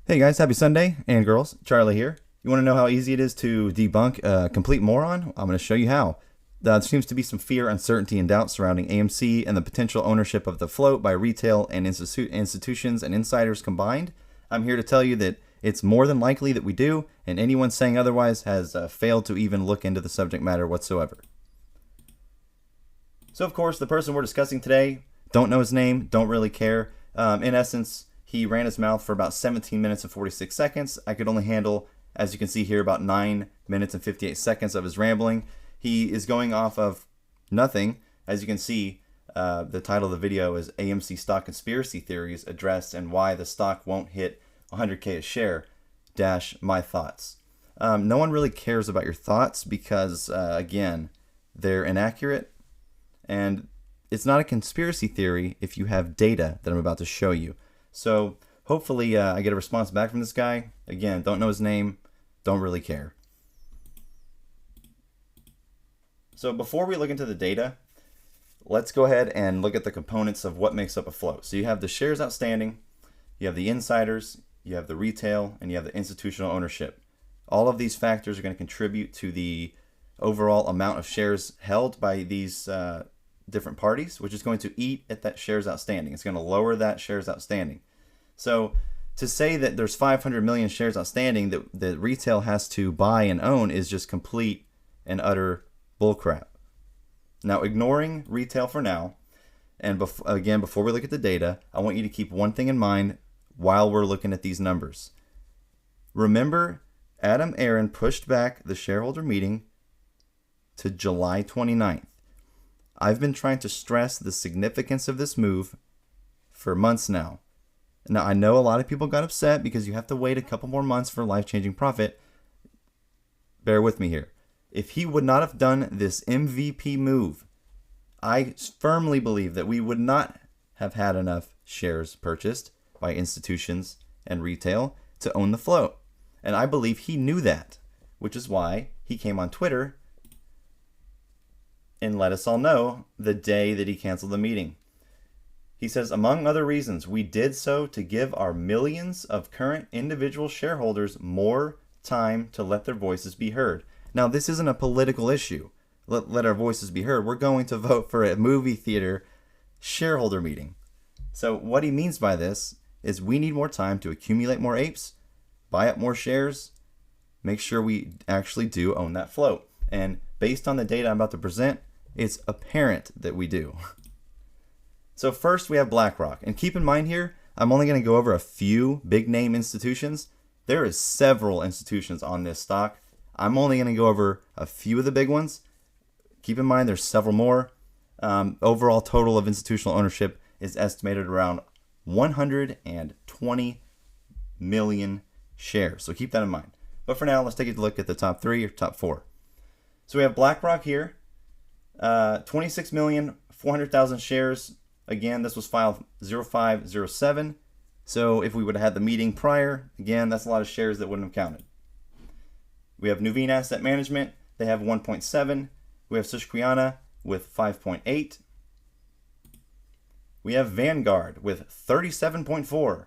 Hey guys, happy Sunday, and girls, Charlie here. You want to know how easy it is to debunk a complete moron? I'm going to show you how. There seems to be some fear, uncertainty, and doubt surrounding AMC and the potential ownership of the float by retail and institutions and insiders combined. I'm here to tell you that it's more than likely that we do, and anyone saying otherwise has failed to even look into the subject matter whatsoever. So, of course, the person we're discussing today, don't know his name, don't really care. In essence, he ran his mouth for about 17 minutes and 46 seconds. I could only handle, as you can see here, about 9 minutes and 58 seconds of his rambling. He is going off of nothing. As you can see, the title of the video is AMC Stock Conspiracy Theories Addressed and Why the Stock Won't Hit 100K a Share, dash my thoughts. No one really cares about your thoughts because, again, they're inaccurate. And it's not a conspiracy theory if you have data that I'm about to show you. So hopefully I get a response back from this guy. Again, don't know his name, don't really care. So before we look into the data, let's go ahead and look at the components of what makes up a float. So you have the shares outstanding, you have the insiders, you have the retail, and you have the institutional ownership. All of these factors are going to contribute to the overall amount of shares held by these different parties, which is going to eat at that shares outstanding. It's going to lower that shares outstanding. So to say that there's 500 million shares outstanding that retail has to buy and own is just complete and utter bullcrap. Now, ignoring retail for now, and again, before we look at the data, I want you to keep one thing in mind while we're looking at these numbers. Remember, Adam Aron pushed back the shareholder meeting to July 29th. I've been trying to stress the significance of this move for months now. Now, I know a lot of people got upset because you have to wait a couple more months for life-changing profit. Bear with me here. If he would not have done this MVP move, I firmly believe that we would not have had enough shares purchased by institutions and retail to own the float. And I believe he knew that, which is why he came on Twitter and let us all know the day that he canceled the meeting. He says, among other reasons, we did so to give our millions of current individual shareholders more time to let their voices be heard. Now, this isn't a political issue. Let our voices be heard. We're going to vote for a movie theater shareholder meeting. So what he means by this is we need more time to accumulate more apes, buy up more shares, make sure we actually do own that float. And based on the data I'm about to present, it's apparent that we do. So first we have BlackRock. And keep in mind here, I'm only going to go over a few big name institutions. There is several institutions on this stock. I'm only going to go over a few of the big ones. Keep in mind there's several more. Overall total of institutional ownership is estimated around 120 million shares. So keep that in mind. But for now, let's take a look at the top three or top four. So we have BlackRock here. 26,400,000 shares. Again, this was filed 0507. So if we would have had the meeting prior, again, that's a lot of shares that wouldn't have counted. We have Nuveen Asset Management. They have 1.7. We have Susquehanna with 5.8. We have Vanguard with 37.4.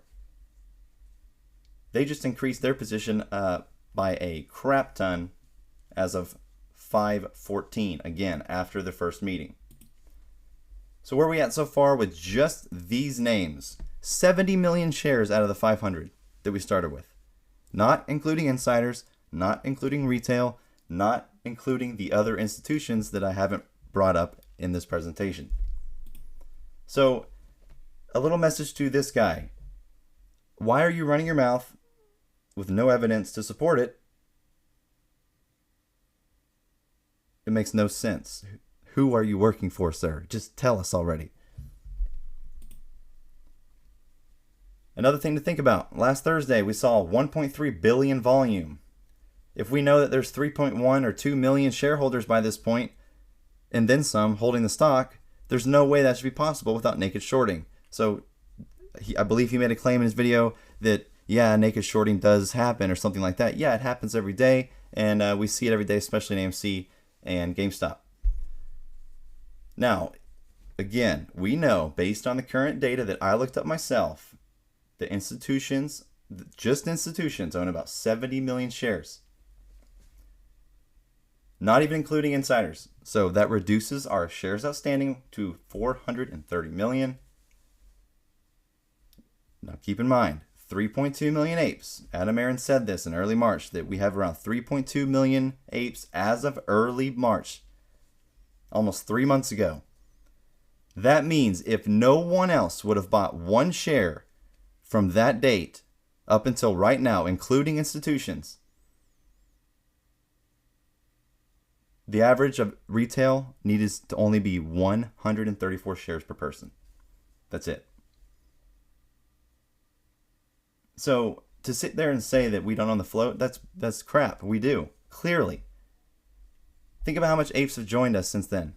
They just increased their position by a crap ton as of 5/14, again, after the first meeting. So where are we at so far with just these names? 70 million shares out of the 500 that we started with. Not including insiders, not including retail, not including the other institutions that I haven't brought up in this presentation. So a little message to this guy. Why are you running your mouth with no evidence to support it? It makes no sense. Who are you working for, sir? Just tell us already. Another thing to think about. Last Thursday, we saw 1.3 billion volume. If we know that there's 3.1 or 2 million shareholders by this point, and then some holding the stock, there's no way that should be possible without naked shorting. So I believe he made a claim in his video that, yeah, naked shorting does happen or something like that. Yeah, it happens every day, and we see it every day, especially in AMC and GameStop. Now, again, we know based on the current data that I looked up myself, the institutions Just institutions own about 70 million shares, not even including insiders. So that reduces our shares outstanding to 430 million. Now keep in mind, 3.2 million apes. Adam Aaron said this in early March, that we have around 3.2 million apes as of early March, almost 3 months ago. That means if no one else would have bought one share from that date up until right now, including institutions, the average of retail needed to only be 134 shares per person. That's it. So to sit there and say that we don't own the float, that's crap. We do, clearly. Think about how much apes have joined us since then.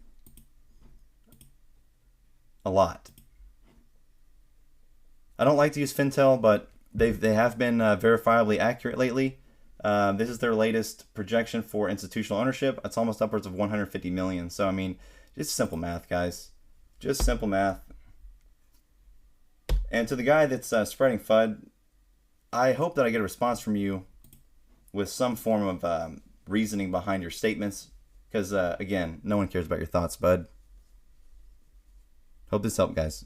A lot. I don't like to use Fintel, but they have been verifiably accurate lately. This is their latest projection for institutional ownership. It's almost upwards of 150 million. So I mean, just simple math, guys. Just simple math. And to the guy that's spreading FUD, I hope that I get a response from you with some form of reasoning behind your statements. Because, again, no one cares about your thoughts, bud. Hope this helped, guys.